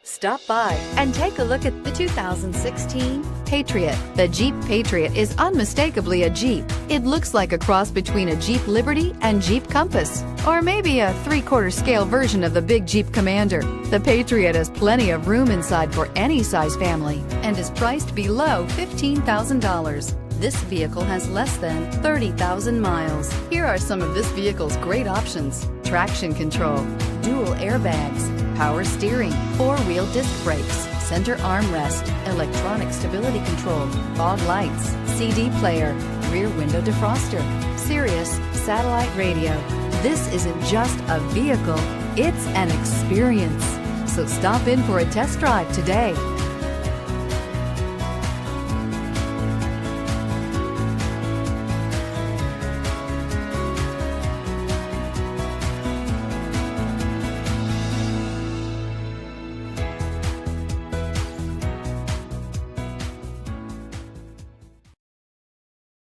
Stop by and take a look at the 2016 Patriot. The Jeep Patriot is unmistakably a Jeep. It looks like a cross between a Jeep Liberty and Jeep Compass, or maybe a 3/4 scale version of the big Jeep Commander. The Patriot has plenty of room inside for any size family and is priced below $15,000. This vehicle has less than 30,000 miles. Here are some of this vehicle's great options: traction control, dual airbags, power steering, 4-wheel disc brakes, center armrest, electronic stability control, fog lights, CD player, rear window defroster, Sirius satellite radio. This isn't just a vehicle, it's an experience. So stop in for a test drive today.